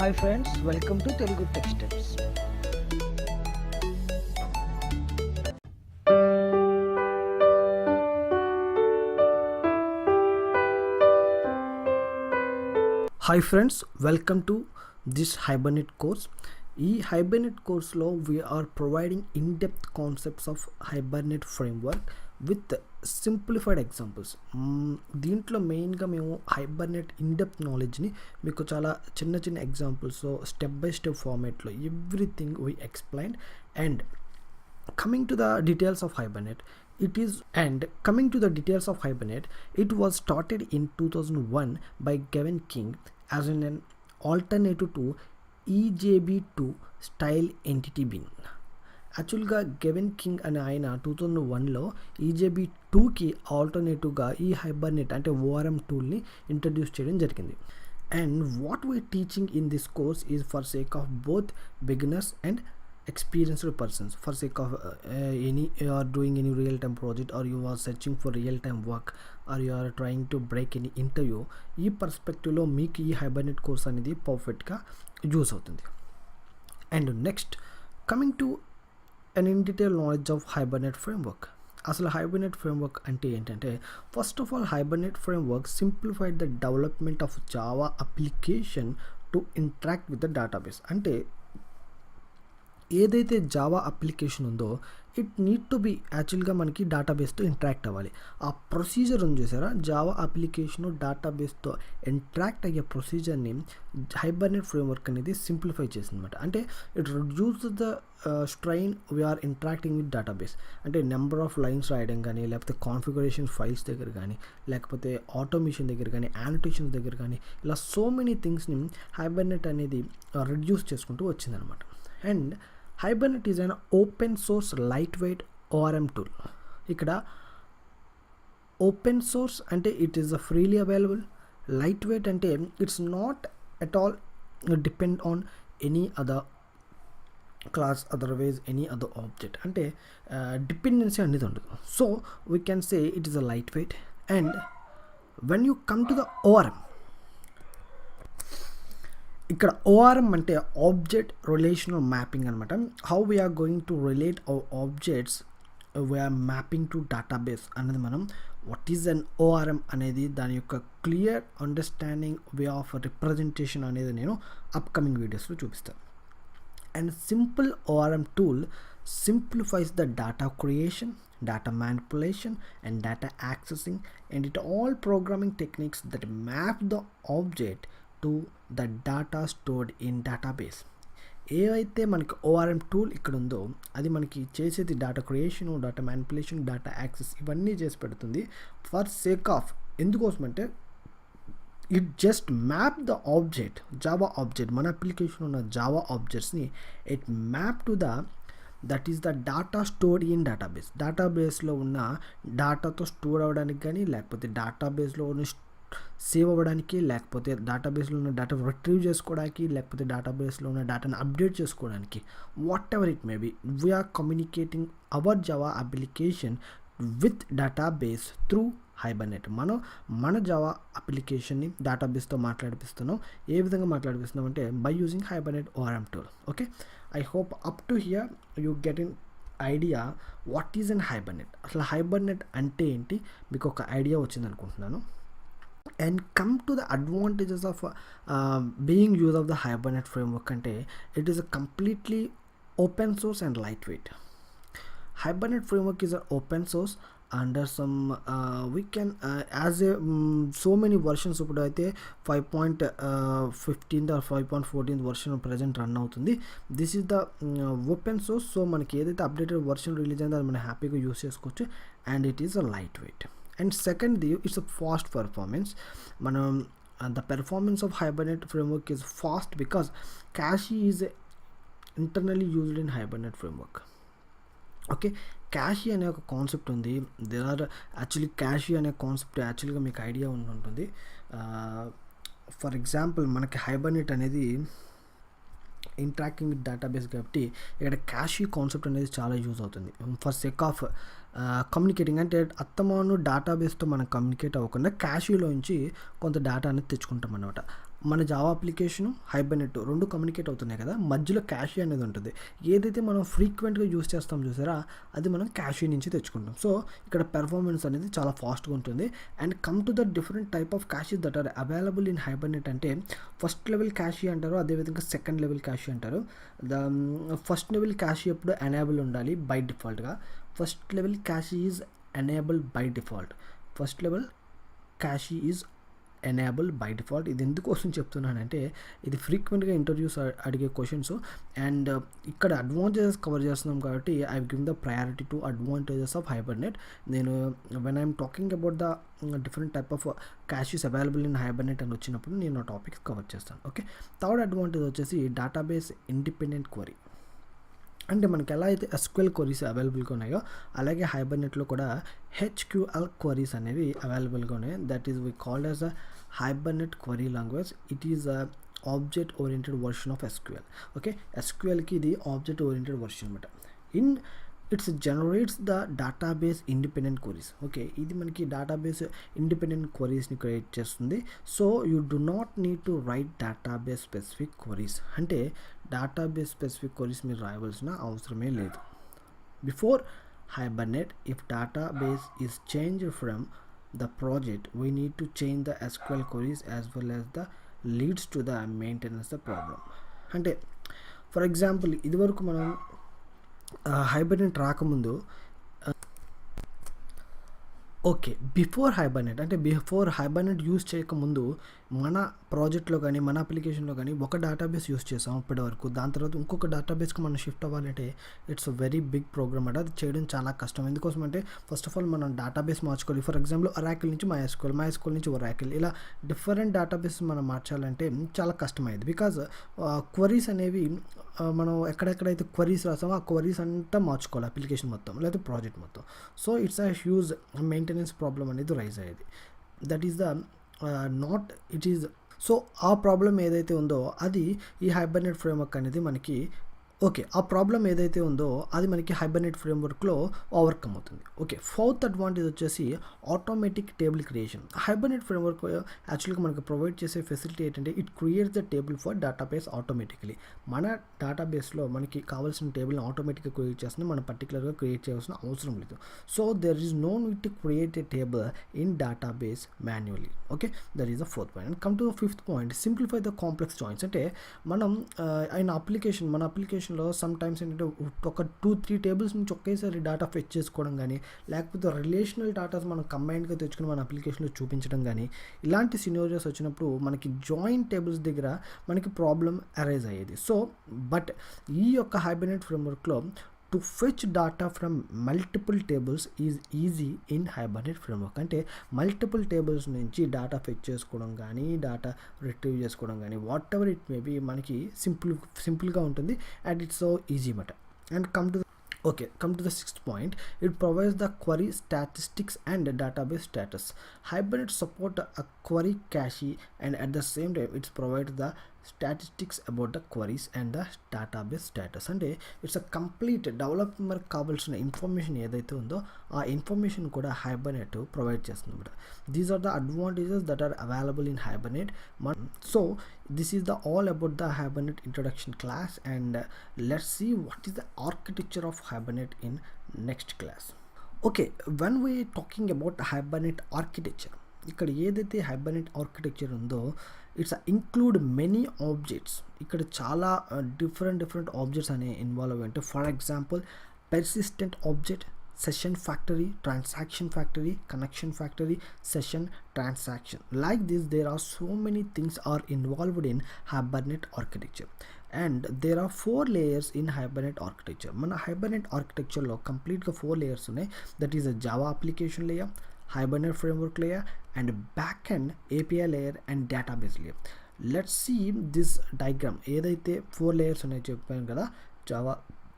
Hi friends, welcome to TeluguTechsteps. Hi friends, welcome to this Hibernate course. ఈ Hibernate కోర్స్లో we are providing in-depth concepts of Hibernate framework with simplified examples. దీంట్లో మెయిన్గా మేము hibernate in-depth నాలెడ్జ్ని మీకు చాలా చిన్న చిన్న ఎగ్జాంపుల్స్లో స్టెప్ బై స్టెప్ ఫార్మేట్లో everything we explain. And coming to the details of Hibernate, it was started in 2001 by Gavin King as an alternative to EJB2 style entity bin. యాక్చువల్గా గెవిన్ కింగ్ అనే ఆయన 2001లో EJB2కి ఆల్టర్నేటివ్గా ఈ హైబర్నేట్ అంటే ORM టూల్ని ఇంట్రడ్యూస్ చేయడం జరిగింది. And what we teaching in this course is for sake of both beginners and experienced persons. For sake of you are doing any real-time project, or you are searching for real-time work, or you are trying to break any interview, ఈ పర్స్పెక్టివ్లో మీకు ఈ hibernate course అనేది పర్ఫెక్ట్గా use అవుతుంది. And next coming to an in detail knowledge of Hibernate framework. అసలు hibernate framework అంటే ఏంటంటే, first of all hibernate framework simplified the development of Java application to interact with the database. అంటే ఏదైతే Java application ఉందో it need to be యాక్చువల్గా మనకి డేటాబేస్తో interact అవ్వాలి. ఆ ప్రొసీజర్ ఉంది చూసారా, జావా అప్లికేషన్ డేటాబేస్తో ఇంటరాక్ట్ అయ్యే ప్రొసీజర్ని హైబర్నేట్ ఫ్రేమ్వర్క్ అనేది సింప్లిఫై చేసిందన్నమాట. అంటే it reduce the strain we're interacting with database. అంటే నెంబర్ ఆఫ్ లైన్స్ రాయడం కానీ, లేకపోతే కాన్ఫిగరేషన్ ఫైల్స్ దగ్గర కానీ, లేకపోతే ఆటోమేషన్ దగ్గర కానీ, యానోటేషన్స్ దగ్గర కానీ, ఇలా సో మెనీ థింగ్స్ని హైబర్నేట్ అనేది రిడ్యూస్ చేసుకుంటూ వచ్చిందనమాట. And Hibernate is an open source lightweight ORM tool. ఇక్కడ ఓపెన్ సోర్స్ అంటే it is freely available. Lightweight అంటే it's not at all depend on any other class, otherwise any other object. అంటే dependency అనేది ఉండదు. So we can say it is a lightweight. And when you come to the ORM, ఇక్కడ ORM అంటే object relational mapping అనమాట. How we're going to relate our objects we're mapping to database అనేది మనం what is an ORM అనేది దాని యొక్క clear understanding way of representation అనేది నేను అప్కమింగ్ వీడియోస్లో చూపిస్తాను. And simple ORM tool simplifies the data creation, data manipulation and data accessing, and it all programming techniques that map the object to the data stored in database. ఏవైతే మనకి ORM tool ఇక్కడ ఉందో అది మనకి చేసేది data creation, data manipulation, data access ఇవన్నీ చేసి పెడుతుంది. ఫర్ సేక్ ఆఫ్ ఎందుకోసం అంటే it just map the object, Java object, మన అప్లికేషన్ ఉన్న జావా ఆబ్జెక్ట్స్ని it map to that is the data stored in database. డేటాబేస్లో ఉన్న డేటాతో స్టోర్ అవ్వడానికి కానీ, లేకపోతే డేటాబేస్లో ఉన్న సేవ్ అవ్వడానికి, లేకపోతే డేటాబేస్లో ఉన్న డేటా రిట్రీవ్ చేసుకోవడానికి, లేకపోతే డేటాబేస్లో ఉన్న డేటాను అప్డేట్ చేసుకోవడానికి, whatever it may be, we're communicating our Java application with database through hibernate. మన జావా అప్లికేషన్ని డేటాబేస్తో మాట్లాడిపిస్తున్నాం. ఏ విధంగా మాట్లాడిపిస్తున్నాం అంటే by using hibernate ORM tool. Okay, I hope up to here you get in idea what is an hibernate. అసలు hibernate అంటే ఏంటి మీకు ఒక ఐడియా వచ్చింది అనుకుంటున్నాను. And come to the advantages of being use of the Hibernate framework ante it is a completely open source and lightweight. Hibernate framework is an open source under some we can as a so many versions ఇప్పుడు అయితే 5.15 or 5.14 version present run అవుతుంది. This is the open source. So మనకి ఏదైతే updated version release అయిందో అది మనం హ్యాపీగా use చేసుకోవచ్చు. And it is a light weight. And secondly, it's a fast performance. The performance of Hibernate framework is fast because cache is internally used in Hibernate framework. ఓకే, cache అనే ఒక concept ఉంది. There are actually క్యాషీ అనే concept యాక్చువల్గా మీకు idea ఉంటుంది. For example మనకి hibernate అనేది ఇంటరాక్టింగ్ విత్ డేటాబేస్ కాబట్టి ఇక్కడ క్యాషీ కాన్సెప్ట్ అనేది చాలా యూజ్ అవుతుంది. ఫర్ సేక్ ఆఫ్ కమ్యూనికేటింగ్ అంటే అత్తమాను డేటాబేస్తో మనం కమ్యూనికేట్ అవ్వకుండా క్యాషీలోంచి కొంత డేటా అనేది తెచ్చుకుంటాం అన్నమాట. మన జావా అప్లికేషన్ హైబర్నెట్ రెండు కమ్యూనికేట్ అవుతున్నాయి కదా, మధ్యలో క్యాషీ అనేది ఉంటుంది. ఏదైతే మనం ఫ్రీక్వెంట్గా యూస్ చేస్తాం చూసారా, అది మనం క్యాషీ నుంచి తెచ్చుకుంటాం. సో ఇక్కడ పెర్ఫార్మెన్స్ అనేది చాలా ఫాస్ట్గా ఉంటుంది. And come to the different type of caches that are available in Hibernate అంటే ఫస్ట్ లెవెల్ క్యాషీ అంటారు, అదేవిధంగా సెకండ్ లెవెల్ క్యాషీ అంటారు. ద ఫస్ట్ లెవెల్ క్యాషీ ఎప్పుడు ఎనేబుల్ ఉండాలి బై డిఫాల్ట్గా. First level cache is enable by default. First level cache is enable by default. ఇది ఎందుకోసం చెప్తున్నానంటే ఇది ఫ్రీక్వెంట్గా ఇంటర్వ్యూస్ అడిగే క్వశ్చన్స్. అండ్ ఇక్కడ అడ్వాంటేజెస్ కవర్ చేస్తున్నాం కాబట్టి I give the priority to advantages of Hibernate. నేను when I'm talking about the different type of caches available in Hibernate అని వచ్చినప్పుడు నేను ఆ టాపిక్స్ కవర్ చేస్తాను. ఓకే, థర్డ్ అడ్వాంటేజ్ వచ్చేసి డేటాబేస్ ఇండిపెండెంట్ క్వరీ. అంటే మనకి ఎలా అయితే ఎస్క్యూఎల్ క్వరీస్ అవైలబుల్గా ఉన్నాయో అలాగే హైబర్నెట్లో కూడా హెచ్క్యూఎల్ క్వరీస్ అనేవి అవైలబుల్గా ఉన్నాయి. That is we called as a Hibernate query language. It is a object oriented version of SQL. Okay, ఎస్క్యూఎల్కి ఇది ఆబ్జెక్ట్ ఓరియంటెడ్ వర్షన్ అనమాట. In it's generates the database independent queries. Okay, ఇది మనకి డేటాబేస్ ఇండిపెండెంట్ క్వరీస్ని create చేస్తుంది. So you do not need to write database specific queries. అంటే database specific queries మీరు రాయవలసిన అవసరమే లేదు. Before Hibernate, if database is change from the project, we need to change the SQL queries as well as the leads to the maintenance the problem. అంటే for example ఇదివరకు మనం Hibernate రాకముందు okay, before Hibernate use చేయకముందు మన ప్రాజెక్ట్లో కానీ మన అప్లికేషన్లో కానీ ఒక డేటాబేస్ యూస్ చేసాం ఇప్పటి వరకు. దాని తర్వాత ఇంకొక డేటాబేస్కి మనం షిఫ్ట్ అవ్వాలంటే ఇట్స్ వెరీ బిగ్ ప్రోగ్రామ్ అంటే అది చేయడం చాలా కష్టం. ఎందుకోసం అంటే ఫస్ట్ ఆఫ్ ఆల్ మనం డేటాబేస్ మార్చుకోవాలి. ఫర్ ఎగ్జాంపుల్ ఒరాకిల్ నుంచి MySQL నుంచి ఒరాకిల్, ఇలా డిఫరెంట్ డేటాబేస్ మనం మార్చాలంటే చాలా కష్టమైంది. బికాజ్ క్వరీస్ అనేవి మనం ఎక్కడెక్కడైతే క్వరీస్ రాసామో ఆ క్వరీస్ అంతా మార్చుకోవాలి అప్లికేషన్ మొత్తం లేదా ప్రాజెక్ట్ మొత్తం. So it's a huge maintenance problem అనేది రైజ్ అయ్యేది. That is the not it is. So ఆ ప్రాబ్లం ఏదైతే ఉందో అది ఈ హైబర్నెట్ ఫ్రేమ్వర్క్ అనేది మనకి ఓకే, ఆ ప్రాబ్లం ఏదైతే ఉందో అది మనకి హైబర్నెట్ ఫ్రేమ్వర్క్లో ఓవర్కమ్ అవుతుంది. ఓకే, ఫోర్త్ అడ్వాంటేజ్ వచ్చేసి automatic table creation. Hibernate framework యాక్చువల్గా మనకు ప్రొవైడ్ చేసే ఫెసిలిటీ ఏంటంటే it creates the table for database automatically. మన డేటాబేస్లో మనకి కావాల్సిన టేబుల్ని ఆటోమేటిక్గా క్రియేట్ చేస్తుంది, మనం పర్టికులర్గా క్రియేట్ చేయాల్సిన అవసరం లేదు. So there is no need to create a table in database manually. Okay, that is the fourth point. And come to the fifth point, simplify the complex joins. అంటే మనం మన అప్లికేషన్లో సమ్ టైమ్స్ ఏంటంటే ఒక 2-3 tables నుంచి ఒకేసారి data fetch చేసుకోవడం కానీ, లేకపోతే రిలేషనల్ డేటాస్ మనం కంబైన్డ్గా తెచ్చుకుని మన అప్లికేషన్లో చూపించడం కానీ, ఇలాంటి సినారియోస్ వచ్చినప్పుడు మనకి జాయిన్ టేబుల్స్ దగ్గర మనకి ప్రాబ్లం అరైజ్ అయ్యేది. సో బట్ ఈ యొక్క హైబర్నెట్ ఫ్రేమ్వర్క్లో to fetch data from multiple tables is easy in Hibernate framework. అంటే మల్టిపుల్ టేబుల్స్ నుంచి డేటా ఫెచ్ చేసుకోవడం కానీ, డేటా రిట్రీవ్ చేసుకోవడం కానీ, whatever it may be మనకి సింపుల్గా ఉంటుంది అండ్ ఇట్స్ సో ఈజీ మాట. And come to the sixth point, it provides the query statistics and database status. Hibernate support a query cache and at the same time it provides the statistics about the queries and the database status. అంటే it's a complete డెవలపర్కి కావాల్సిన information ఏదైతే ఉందో ఆ information కూడా Hibernate provide చేస్తుంది అనమాట. These are the advantages that are available in hibernate. So this is the all about the Hibernate introduction class, and let's see what is the architecture of Hibernate in next class. Okay, when we talking about Hibernate architecture, ఇక్కడ ఏదైతే Hibernate architecture ఉందో it's include many objects. ఇక్కడ చాలా different objects అనేవి involve అంటే for example persistent object, SessionFactory, TransactionFactory, ConnectionFactory, Session Transaction. Like this, there are so many things are involved in Hibernate architecture. And there are 4 layers in Hibernate architecture. మన Hibernate architectureలో కంప్లీట్గా 4 layers ఉన్నాయి. That is a Java application layer, Hibernate framework layer, and backend API layer and database layer. Let's see this diagram. ఏదైతే 4 layers ఉన్నాయో చెప్పాను కదా, Java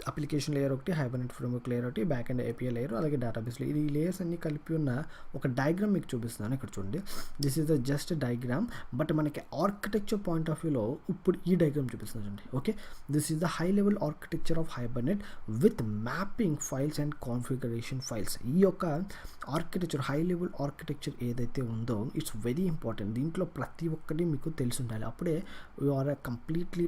application layer ఒకటి, hibernate framework layer ఒకటి, back and API layer, అలాగే database layer. ఈ layers అన్ని కలిపి ఉన్న ఒక డయాగ్రామ్ మీకు చూపిస్తున్నాను. ఇక్కడ చూడండి, this is the just diagram, but మనకి ఆర్కిటెక్చర్ పాయింట్ ఆఫ్ వ్యూలో ఇప్పుడు ఈ డయాగ్రామ్ చూపిస్తున్నాను చూడండి. Okay, this is the high level architecture of hibernate with mapping files and configuration files. ఈ యొక్క ఆర్కిటెక్చర్, హై లెవెల్ ఆర్కిటెక్చర్ ఏదైతే ఉందో ఇట్స్ వెరీ ఇంపార్టెంట్. దీంట్లో ప్రతి ఒక్కటి మీకు తెలిసి ఉండాలి. అప్పుడే యు ఆర్ కంప్లీట్లీ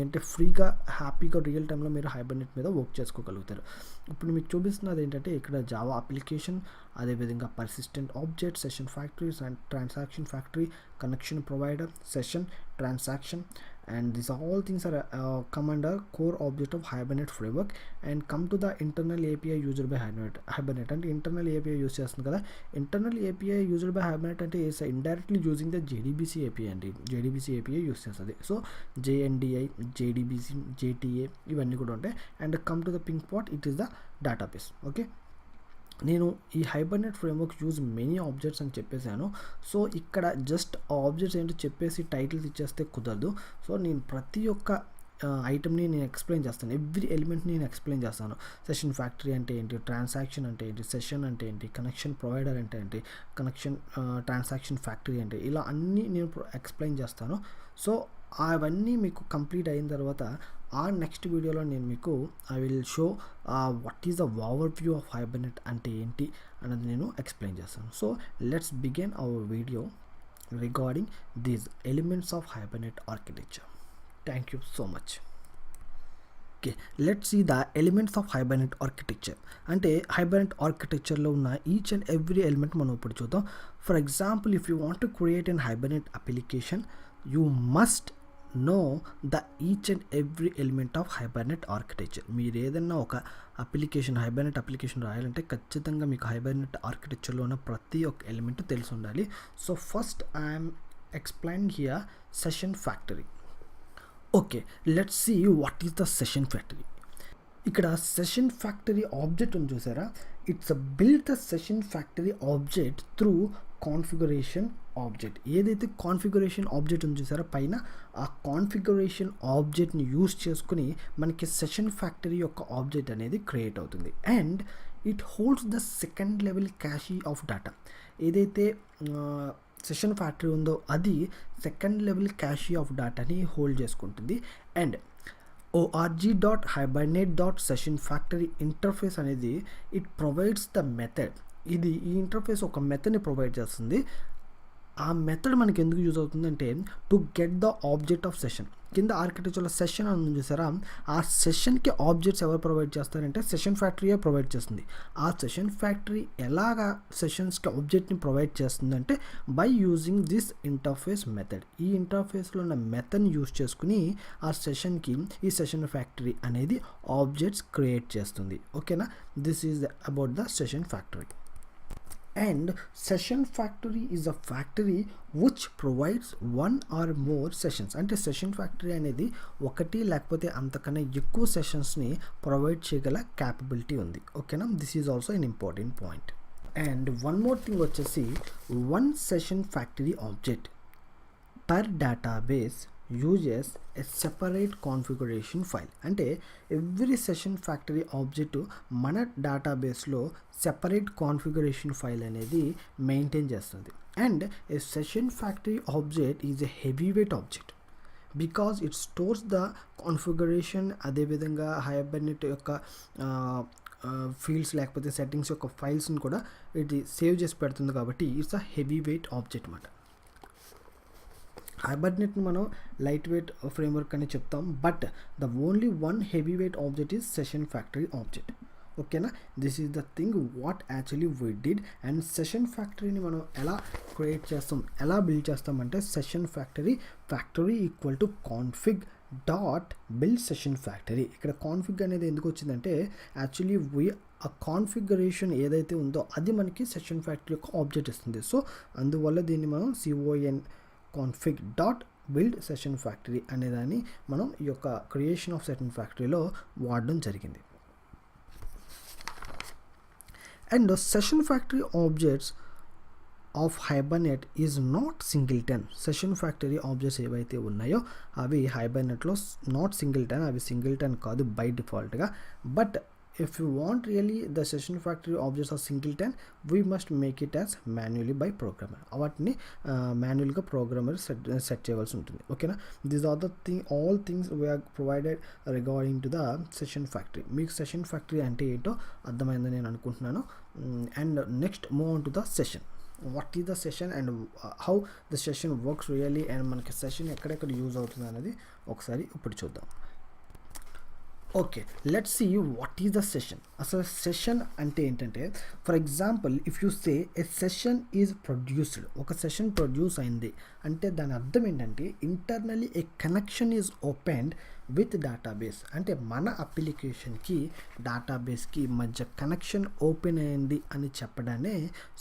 అంటే ఫ్రీగా హ్యాపీగా రియల్ టైంలో మీరు హైబర్నేట్ మీద వర్క్ చేసుకోగలుగుతారు. ఇప్పుడు మీకు చూపిస్తున్నది ఏంటంటే ఇక్కడ జావా అప్లికేషన్, అదేవిధంగా persistent object, session factory, transaction factory, connection provider, session, transaction, and these all things are come under core object of Hibernate framework. And come to the internal API used by Hibernate అంటే internal API use చేస్తుంది కదా. internal API used by Hibernate అంటే is indirectly using the JDBC API అండి. JDBC API use చేస్తుంది. So JNDI, JDBC, JTA ఇవన్నీ కూడా ఉంటాయి. And come to the pink part, it is the database. Okay, నేను ఈ hibernate framework use many objects అని చెప్పేశాను. సో ఇక్కడ జస్ట్ ఆబ్జెక్ట్స్ ఏంటో చెప్పేసి టైటిల్స్ ఇచ్చేస్తే కుదరదు. సో నేను ప్రతి ఒక్క ఐటమ్ని నేను ఎక్స్ప్లెయిన్ చేస్తాను, ఎవ్రీ ఎలిమెంట్ని నేను ఎక్స్ప్లెయిన్ చేస్తాను. సెషన్ ఫ్యాక్టరీ అంటే ఏంటి, ట్రాన్సాక్షన్ అంటే ఏంటి, సెషన్ అంటే ఏంటి, కనెక్షన్ ప్రొవైడర్ అంటే ఏంటి, కనెక్షన్ ట్రాన్సాక్షన్ ఫ్యాక్టరీ అంటే, ఇలా అన్నీ నేను ఎక్స్ప్లెయిన్ చేస్తాను. సో అవన్నీ మీకు కంప్లీట్ అయిన తర్వాత ఆ నెక్స్ట్ వీడియోలో నేను మీకు I will show what is the overview of hibernate అంటే ఏంటి అన్నది నేను ఎక్స్ప్లెయిన్ చేస్తాను. So let's begin our video regarding these elements of hibernate architecture. Thank you so much. Okay, let's see the elements of hibernate architecture. అంటే hibernate ఆర్కిటెక్చర్లో ఉన్న each and every element మనం ఇప్పుడు చూద్దాం. For example, if you want to create an hibernate application, you must know the each and every element of Hibernate architecture. మీరు ఏదైనా ఒక application, hibernate application రాయాలంటే ఖచ్చితంగా మీకు హైబర్నేట్ ఆర్కిటెక్చర్లో ఉన్న ప్రతి ఒక్క ఎలిమెంట్ తెలిసి ఉండాలి. So first I'm explaining here session factory. Okay, let's see what is the session factory. ఇక్కడ సెషన్ ఫ్యాక్టరీ ఆబ్జెక్ట్ ఉంది చూసారా, it's build the session factory object through configuration object. ఏదైతే కాన్ఫిగరేషన్ ఆబ్జెక్ట్ ఉంది చూసారా పైన, ఆ కాన్ఫిగరేషన్ ఆబ్జెక్ట్ని యూజ్ చేసుకుని మనకి సెషన్ ఫ్యాక్టరీ యొక్క ఆబ్జెక్ట్ అనేది క్రియేట్ అవుతుంది. And it holds the second level cache of data. ఏదైతే సెషన్ ఫ్యాక్టరీ ఉందో అది సెకండ్ లెవెల్ క్యాషీ ఆఫ్ డేటాని హోల్డ్ చేసుకుంటుంది. అండ్ org.hibernate.sessionFactory ఇంటర్ఫేస్ అనేది ఇట్ ప్రొవైడ్స్ ద మెథడ్. ఇది ఈ ఇంటర్ఫేస్ ఒక మెథడ్ని ప్రొవైడ్ చేస్తుంది. ఆ మెథడ్ మనకి ఎందుకు యూజ్ అవుతుందంటే to get the object of session. కింద ఆర్కిటెక్చర్లో సెషన్ అని చూసారా, ఆ సెషన్కి ఆబ్జెక్ట్స్ ఎవరు ప్రొవైడ్ చేస్తారంటే సెషన్ ఫ్యాక్టరీయే ప్రొవైడ్ చేస్తుంది. ఆ సెషన్ ఫ్యాక్టరీ ఎలాగా సెషన్స్కి ఆబ్జెక్ట్ని ప్రొవైడ్ చేస్తుందంటే by using this interface method. ఈ ఇంటర్ఫేస్లో ఉన్న మెథడ్ని యూజ్ చేసుకుని ఆ సెషన్కి ఈ సెషన్ ఫ్యాక్టరీ అనేది ఆబ్జెక్ట్స్ క్రియేట్ చేస్తుంది. ఓకేనా, this is about the session factory. And session factory is a factory which provides one or more sessions. అంటే సెషన్ ఫ్యాక్టరీ అనేది ఒకటి లేకపోతే అంతకన్నా ఎక్కువ సెషన్స్ని ప్రొవైడ్ చేయగల క్యాపబిలిటీ ఉంది. ఓకేనా, this is also an important point. And one more thing వచ్చేసి one session factory object per database uses a separate configuration file. అంటే ఎవ్రీ సెషన్ ఫ్యాక్టరీ ఆబ్జెక్ట్ మన డేటాబేస్లో సెపరేట్ కాన్ఫిగరేషన్ ఫైల్ అనేది మెయింటైన్ చేస్తుంది. And a session factory object is a heavyweight object because it stores the configuration. అదేవిధంగా Hibernate యొక్క fields లేకపోతే settings యొక్క ఫైల్స్ని కూడా ఇది సేవ్ చేసి పెడుతుంది. కాబట్టి it's a heavy weight object అన్నమాట. హైబర్నేట్ని మనం లైట్ వెయిట్ ఫ్రేమ్వర్క్ అని చెప్తాం, but the only one heavyweight object is session factory object. ఓకేనా, this is the thing what actually we did. And session ఫ్యాక్టరీని మనం ఎలా క్రియేట్ చేస్తాం, ఎలా బిల్డ్ చేస్తామంటే session factory equal to config dot build session factory. ఇక్కడ config అనేది ఎందుకు వచ్చిందంటే యాక్చువల్లీ ఆ కాన్ఫిగరేషన్ ఏదైతే ఉందో అది మనకి సెషన్ ఫ్యాక్టరీ యొక్క ఆబ్జెక్ట్ ఇస్తుంది. సో అందువల్ల దీన్ని మనం config dot build session factory అనేదాన్ని మనం ఈ యొక్క క్రియేషన్ ఆఫ్ సెషన్ ఫ్యాక్టరీలో వాడడం జరిగింది. And session factory objects of Hibernate is not singleton. Session factory objects ఏవైతే ఉన్నాయో అవి హైబర్నెట్లో నాట్ సింగిల్టన్, అవి సింగిల్టన్ కాదు బై డిఫాల్ట్గా. But if you want really the session factory objects are singleton, we must make it as manually by programmer. వాటిని మాన్యువల్గా programmer set చేయవలసి ఉంటుంది. ఓకేనా, these are the all things we are provided regarding to the session factory. మీకు session factory అంటే ఏంటో అర్థమైందని నేను అనుకుంటున్నాను. And next move on to the session. What is the session and how the session works really, and మనకి session ఎక్కడెక్కడ use అవుతుంది అనేది ఒకసారి ఇప్పుడు చూద్దాం. Okay, let's see what is the session. అసలు సెషన్ అంటే ఏంటంటే, for example if you say a session is produced, ఒక సెషన్ ప్రొడ్యూస్ అయింది అంటే దాని అర్థం ఏంటంటే internally A connection is opened with database. అంటే మన అప్లికేషన్కి డేటాబేస్కి మధ్య కనెక్షన్ ఓపెన్ అయింది అని చెప్పడానే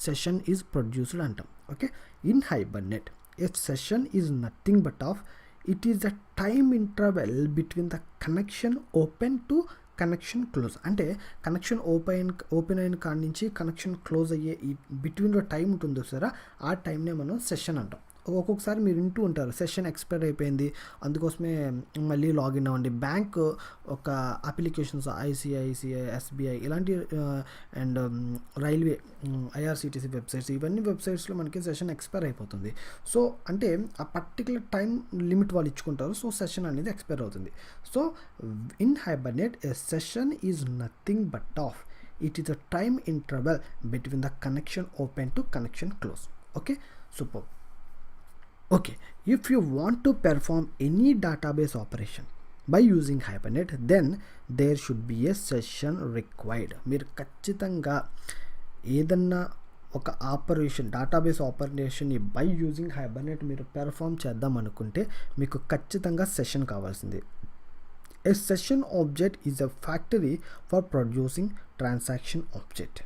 సెషన్ ఈజ్ ప్రొడ్యూస్డ్ అంటాం. Okay, in Hibernate A session is nothing but of it is the time interval between the connection open to connection close. అంటే connection open అయిన కాడి నుంచి కనెక్షన్ క్లోజ్ అయ్యే ఈ బిట్వీన్లో టైం ఉంటుంది సరే, ఆ టైంనే మనం సెషన్ అంటాం. ఒక్కొక్కసారి మీరు వింటూ ఉంటారు సెషన్ ఎక్స్పైర్ అయిపోయింది అందుకోసమే మళ్ళీ లాగిన్ అవ్వండి. బ్యాంక్ ఒక అప్లికేషన్స్ ఐసిఐసిఐ, ఎస్బీఐ ఇలాంటి అండ్ రైల్వే, ఐఆర్సిటీసీ వెబ్సైట్స్, ఇవన్నీ వెబ్సైట్స్లో మనకి సెషన్ ఎక్స్పైర్ అయిపోతుంది. సో అంటే ఆ పర్టికులర్ టైం లిమిట్ వాళ్ళు ఇచ్చుకుంటారు, సో సెషన్ అనేది ఎక్స్పైర్ అవుతుంది. So in Hibernate a session is nothing but of it is a time interval between the connection open to connection close. Okay, super. Okay, if you want to perform any database operation by using Hibernate, then there should be a session required. మీరు ఖచ్చితంగా ఏదన్నా ఒక operation, database ఆపరేషన్ని by using Hibernate మీరు perform చేద్దాం అనుకుంటే మీకు ఖచ్చితంగా సెషన్ కావాల్సింది. A session object is a factory for producing transaction object.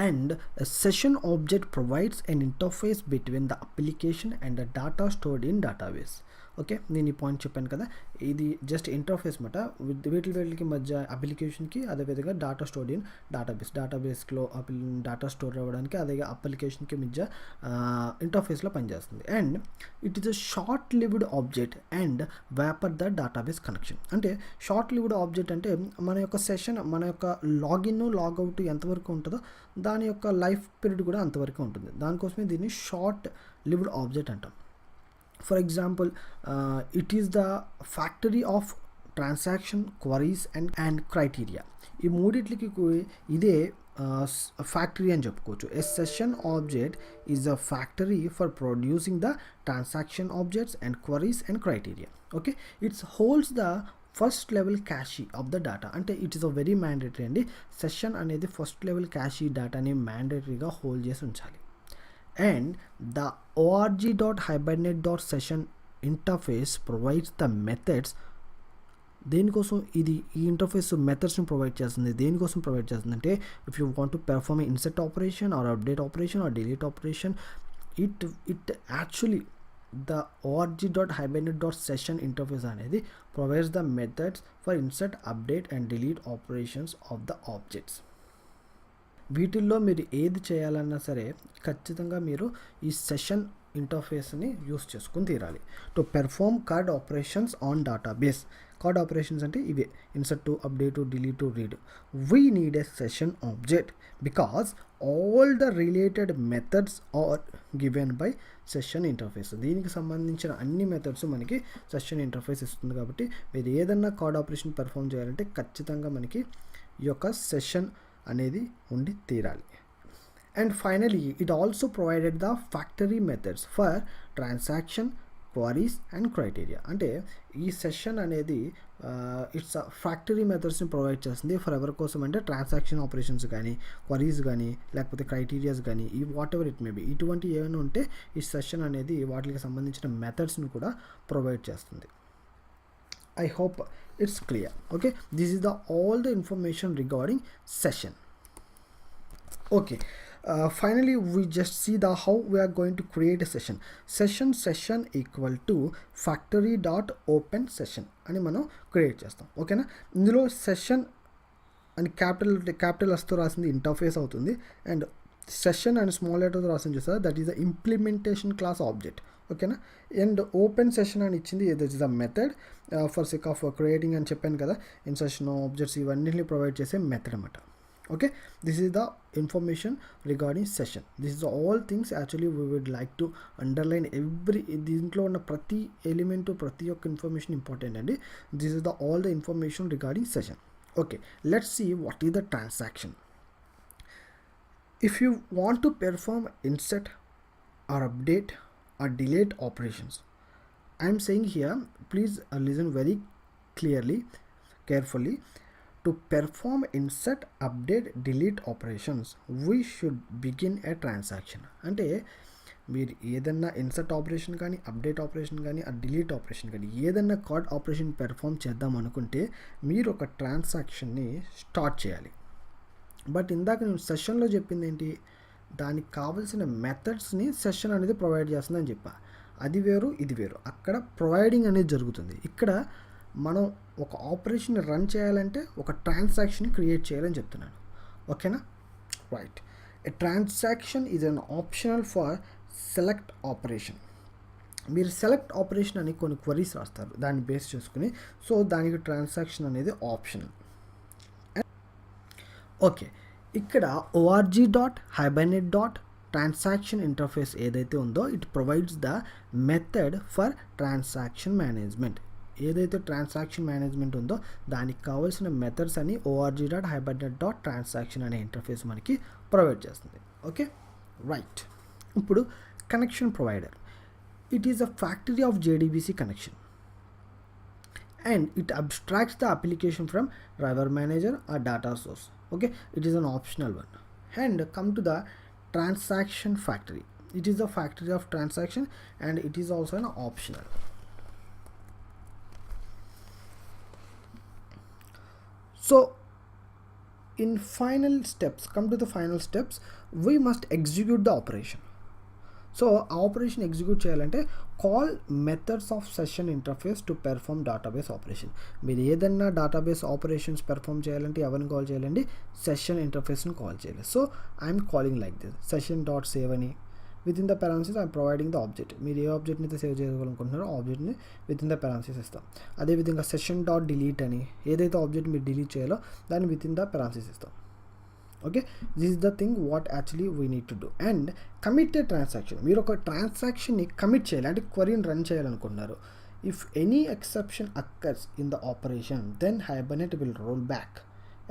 And a session object provides an interface between the application and the data stored in database. Okay, నేను ఈ point చెప్పాను కదా, ఇది జస్ట్ ఇంటర్ఫేస్ మాట. వీటికి మధ్య అప్లికేషన్కి అదేవిధంగా డేటా స్టోర్డ్ ఇన్ డేటాబేస్లో డేటా స్టోర్ అవ్వడానికి అదే అప్లికేషన్కి మధ్య ఇంటర్ఫేస్లో పనిచేస్తుంది. And it is a short lived object and vapour the database connection. అంటే షార్ట్ లివ్డ్ ఆబ్జెక్ట్ అంటే మన యొక్క సెషన్, మన యొక్క లాగిన్ లాగౌట్ ఎంతవరకు ఉంటుందో దాని యొక్క లైఫ్ పీరియడ్ కూడా అంతవరకు ఉంటుంది. దానికోసమే దీన్ని షార్ట్ లివ్డ్ ఆబ్జెక్ట్ అంటాం. For example, it is the factory of transaction, queries and criteria. ఈ మూడిట్లకి ఇదే ఫ్యాక్టరీ అని చెప్పుకోవచ్చు. A session object is a factory for producing the transaction objects and queries and criteria. Okay, it's holds the first level cache of the data. అంటే it is a very mandatory అండి. Session అనేది first level cache డేటాని మ్యాండేటరీగా hold చేసి ఉంచాలి. And the org.hibernate.session interface provides the methods. దేనికోసం ఈ interface మెథడ్స్ని provide చేస్తుంది. దేనికోసం ప్రొవైడ్ చేస్తుంది అంటే if you want to perform insert operation or update operation or delete operation, it actually the org.hibernate.session interface అనేది provides the methods for insert, update and delete operations of the objects. వీటిల్లో మీరు ఏది చేయాలన్నా సరే ఖచ్చితంగా మీరు ఈ సెషన్ ఇంటర్ఫేస్ని యూస్ చేసుకుని తీరాలి. To perform CRUD operations on database. CRUD operations అంటే ఇవే insert, update, delete, read. We need a session object because all the related methods are given by session interface. దీనికి సంబంధించిన అన్ని మెథడ్స్ మనకి సెషన్ ఇంటర్ఫేస్ ఇస్తుంది. కాబట్టి మీరు ఏదన్నా కార్డ్ ఆపరేషన్ పెర్ఫామ్ చేయాలంటే ఖచ్చితంగా మనకి ఈ యొక్క సెషన్ అనేది ఉండి తీరాలి. And finally it also provided the factory methods for transaction, queries and criteria. అంటే ఈ సెషన్ అనేది ఇట్స్ ఫ్యాక్టరీ మెథడ్స్ని ప్రొవైడ్ చేస్తుంది. ఫర్ ఎవరి కోసం అంటే ట్రాన్సాక్షన్ ఆపరేషన్స్ కానీ, క్వరీస్ కానీ, లేకపోతే క్రైటీరియాస్ కానీ, ఈ what ever it may B, ఇటువంటి ఏమైనా ఉంటే ఈ సెషన్ అనేది వాటికి సంబంధించిన మెథడ్స్ని కూడా ప్రొవైడ్ చేస్తుంది. I hope it's clear. Okay, this is all the information regarding session. Okay, finally we just see how we are going to create a session equal to factory.open session అని మనం create చేస్తాం. ఓకేనా, ఇందులో session అని capital వస్తూ రాసింది interface అవుతుంది. And session and small letter రాసిన చూసారా, that is the implementation class object. ఓకేనా. అండ్ ఓపెన్ సెషన్ అని ఇచ్చింది, that is the method for sake of creating అని చెప్పాను కదా, ఇన్సర్షన్ ఆబ్జెక్ట్స్ ఇవన్నింటినీ ప్రొవైడ్ చేసే మెథడ్ అనమాట. Okay, this is the information regarding session. This is all things actually we would like to underline every, దీంట్లో ఉన్న ప్రతి ఎలిమెంట్ ప్రతి ఒక్క ఇన్ఫర్మేషన్ ఇంపార్టెంట్ అండి. This is the all the information regarding session. Okay, let's see what is the transaction. If you want to perform insert or update or delete operations, I am saying here, please listen very clearly, carefully. To perform insert, update, delete operations, we should begin a transaction. అంటే మీరు ఏదన్నా insert operation కానీ, update operation కానీ, ఆ delete operation కానీ, ఏదన్నా card operation perform చేద్దాం అనుకుంటే మీరు ఒక ట్రాన్సాక్షన్ని స్టార్ట్ చేయాలి. బట్ ఇందాక నేను సెషన్లో చెప్పింది ఏంటి, దానికి కావాల్సిన మెథడ్స్ని సెషన్ అనేది ప్రొవైడ్ చేస్తుందని చెప్పా. అది వేరు, ఇది వేరు. అక్కడ ప్రొవైడింగ్ అనేది జరుగుతుంది. ఇక్కడ మనం ఒక ఆపరేషన్ రన్ చేయాలంటే ఒక ట్రాన్సాక్షన్ క్రియేట్ చేయాలని చెప్తున్నాను. ఓకేనా, right. A transaction is an optional for select operation. మీరు సెలెక్ట్ ఆపరేషన్ అని కొన్ని క్వరీస్ రాస్తారు దాన్ని బేస్ చేసుకుని, సో దానికి ట్రాన్సాక్షన్ అనేది ఆప్షనల్. ఓకే, ఇక్కడ org.hibernate.transaction ఇంటర్ఫేస్ ఏదైతే ఉందో, it provides the method for transaction management. ఏదైతే ట్రాన్సాక్షన్ మేనేజ్మెంట్ ఉందో దానికి కావాల్సిన మెథడ్స్ అని org.hibernate.transaction అనే ఇంటర్ఫేస్ మనకి ప్రొవైడ్ చేస్తుంది. Okay, right. ఇప్పుడు connection provider, it is a factory of JDBC connection and it abstracts the application from driver manager or data source. Okay, it is an optional one. And come to the transaction factory, it is the factory of transaction and it is also an optional. So in final steps, come to the final steps, we must execute the operation. సో ఆ operation execute చేయాలంటే call methods of session interface to perform database operation. మీరు ఏదన్నా database operations perform చేయాలంటే ఎవరిని call చేయాలండి, session ఇంటర్ఫేస్ని call చేయాలి. So I'm calling like this session.save అని, within the parenthesis I'm providing the object. మీరు ఏ ఆబ్జెక్ట్ని అయితే సేవ్ చేయాలనుకుంటున్నారో ఆబ్జెక్ట్ని విత్ ఇన్ ద పారాన్సిస్ ఇస్తాం. అదేవిధంగా session.delete అని, ఏదైతే ఆబ్జెక్ట్ మీరు డిలీట్ చేయాలో దాన్ని విత్ ఇన్ ద పారాన్సిస్ ఇస్తాం. Okay, this is the thing what actually we need to do. And committed transaction, మీరు ఒక ట్రాన్సాక్షన్ని కమిట్ చేయాలి అంటే క్వరీని రన్ చేయాలనుకుంటున్నారు. If any exception occurs in the operation then Hibernate will roll back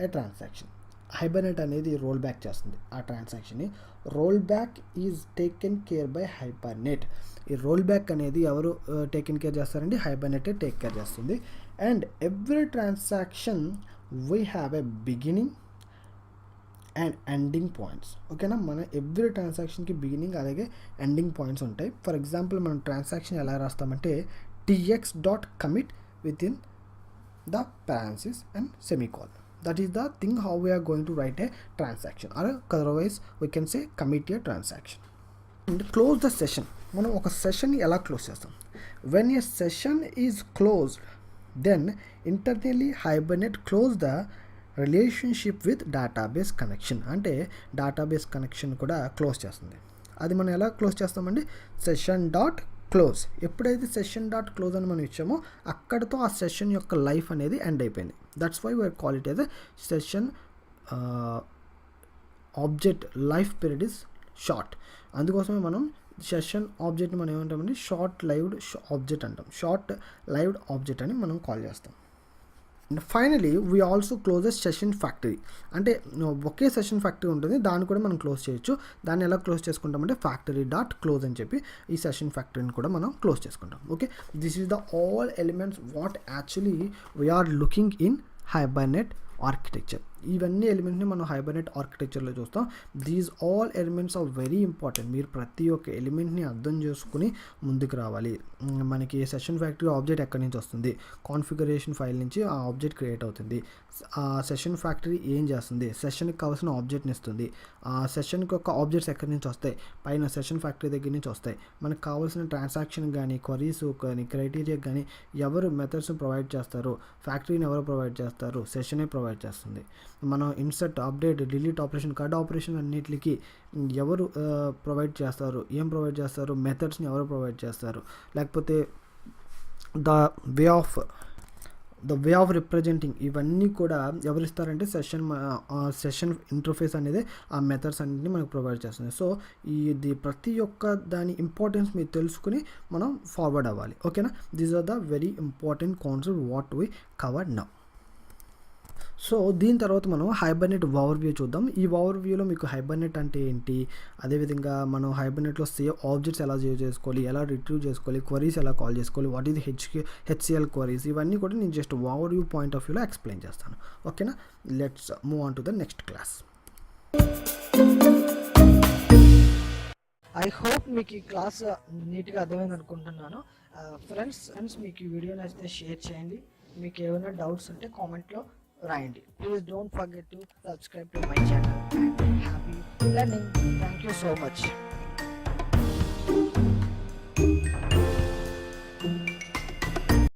a transaction. Hibernate అనేది roll back చేస్తుంది ఆ ట్రాన్సాక్షన్ని. Roll back is taken care by Hibernate. ఈ రోల్ బ్యాక్ అనేది ఎవరు టేకెన్ కేర్ చేస్తారండి, హైబర్నేటే టేక్ కేర్ చేస్తుంది. And every transaction we have a beginning and ending points. ఓకేనా, మన ఎవ్రీ ట్రాన్సాక్షన్కి బిగినింగ్ అలాగే ఎండింగ్ పాయింట్స్ ఉంటాయి. ఫర్ ఎగ్జాంపుల్ మనం ట్రాన్సాక్షన్ ఎలా రాస్తామంటే tx.commit with in the parenthesis and semicolon. That is the thing how we are going to write a transaction, or otherwise we can say commit a transaction. And close the session. మనం ఒక session ఎలా close చేస్తాం, when a session is closed then internally Hibernate close the relationship with database connection. అంటే database connection కూడా close చేస్తుంది. అది మనం ఎలా క్లోజ్ చేస్తామండి, session.close. ఎప్పుడైతే session.close అని మనం ఇచ్చామో అక్కడితో ఆ సెషన్ యొక్క లైఫ్ అనేది ఎండ్ అయిపోయింది. That's why we are call it as a session object life period is short. అందుకోసమే మనం సెషన్ ఆబ్జెక్ట్ని మనం ఏమంటామండి, షార్ట్ లైవ్డ్ ఆబ్జెక్ట్ అంటాం. షార్ట్ లైవ్డ్ ఆబ్జెక్ట్ అని మనం కాల్ చేస్తాం. And finally we also close the session factory. అంటే ఒకే సెషన్ ఫ్యాక్టరీ ఉంటుంది, దాన్ని కూడా మనం క్లోజ్ చేయొచ్చు. దాన్ని ఎలా క్లోజ్ చేసుకుంటామంటే factory.close అని చెప్పి ఈ సెషన్ ఫ్యాక్టరీని కూడా మనం క్లోజ్ చేసుకుంటాం. Okay, this is the all elements what actually we are looking in Hibernate architecture. ఇవన్నీ ఎలిమెంట్ని మనం హైబర్నేట్ ఆర్కిటెక్చర్లో చూస్తాం. These all elements are very important. మీరు ప్రతి ఒక్క ఎలిమెంట్ని అర్థం చేసుకుని ముందుకు రావాలి. మనకి సెషన్ ఫ్యాక్టరీ ఆబ్జెక్ట్ ఎక్కడి నుంచి వస్తుంది, కాన్ఫిగరేషన్ ఫైల్ నుంచి ఆ ఆబ్జెక్ట్ క్రియేట్ అవుతుంది. ఆ సెషన్ ఫ్యాక్టరీ ఏం చేస్తుంది, సెషన్కి కావాల్సిన ఆబ్జెక్ట్ని ఇస్తుంది. ఆ సెషన్కి ఒక ఆబ్జెక్ట్స్ ఎక్కడి నుంచి వస్తాయి, పైన సెషన్ ఫ్యాక్టరీ దగ్గర నుంచి వస్తాయి. మనకు కావాల్సిన ట్రాన్సాక్షన్ కానీ, క్వరీస్ కానీ, క్రైటీరియా కానీ ఎవరు మెథడ్స్ని ప్రొవైడ్ చేస్తారు, ఫ్యాక్టరీని ఎవరు ప్రొవైడ్ చేస్తారు, సెషనే ప్రొవైడ్ చేస్తుంది. మనం insert, update, delete operation, cut operation అన్నిటికి ఎవరు ప్రొవైడ్ చేస్తారు, ఏం ప్రొవైడ్ చేస్తారు, మెథడ్స్ని ఎవరు ప్రొవైడ్ చేస్తారు, లేకపోతే ద వే ఆఫ్ రిప్రజెంటింగ్ ఇవన్నీ కూడా ఎవరు ఇస్తారంటే సెషన్ ఇంటర్ఫేస్ అనేది ఆ మెథడ్స్ అన్నింటినీ మనకు ప్రొవైడ్ చేస్తుంది. సో ఇది ప్రతి ఒక్క దాని ఇంపార్టెన్స్ మీరు తెలుసుకుని మనం ఫార్వర్డ్ అవ్వాలి. ఓకేనా, these are the very important concept what we covered now. So దీని తర్వాత మనం హైబర్నెట్ ఓవర్వ్యూ చూద్దాం. ఈ ఓవర్వ్యూలో మీకు హైబర్నెట్ అంటే ఏంటి, అదేవిధంగా మనం హైబర్నెట్లో సేవ్ ఆబ్జెక్ట్స్ ఎలా సేవ్ చేసుకోవాలి, ఎలా రిట్రీవ్ చేసుకోవాలి, క్వరీస్ ఎలా కాల్ చేసుకోవాలి, వాట్ ఈజ్ హెచ్సిఎల్ క్వరీస్, ఇవన్నీ కూడా నేను జస్ట్ ఓవర్వ్యూ పాయింట్ ఆఫ్ వ్యూలో ఎక్స్ప్లెయిన్ చేస్తాను. ఓకేనా, let's move on to the next class. I hope మీకు ఈ క్లాస్ నీట్గా అర్థమైంది అనుకుంటున్నాను. ఫ్రెండ్స్ మీకు ఈ వీడియో నచ్చితే షేర్ చేయండి. మీకు ఏమైనా డౌట్స్ ఉంటే కామెంట్లో రాయండి. Please don't forget to subscribe to my channel and happy learning. Thank you so much.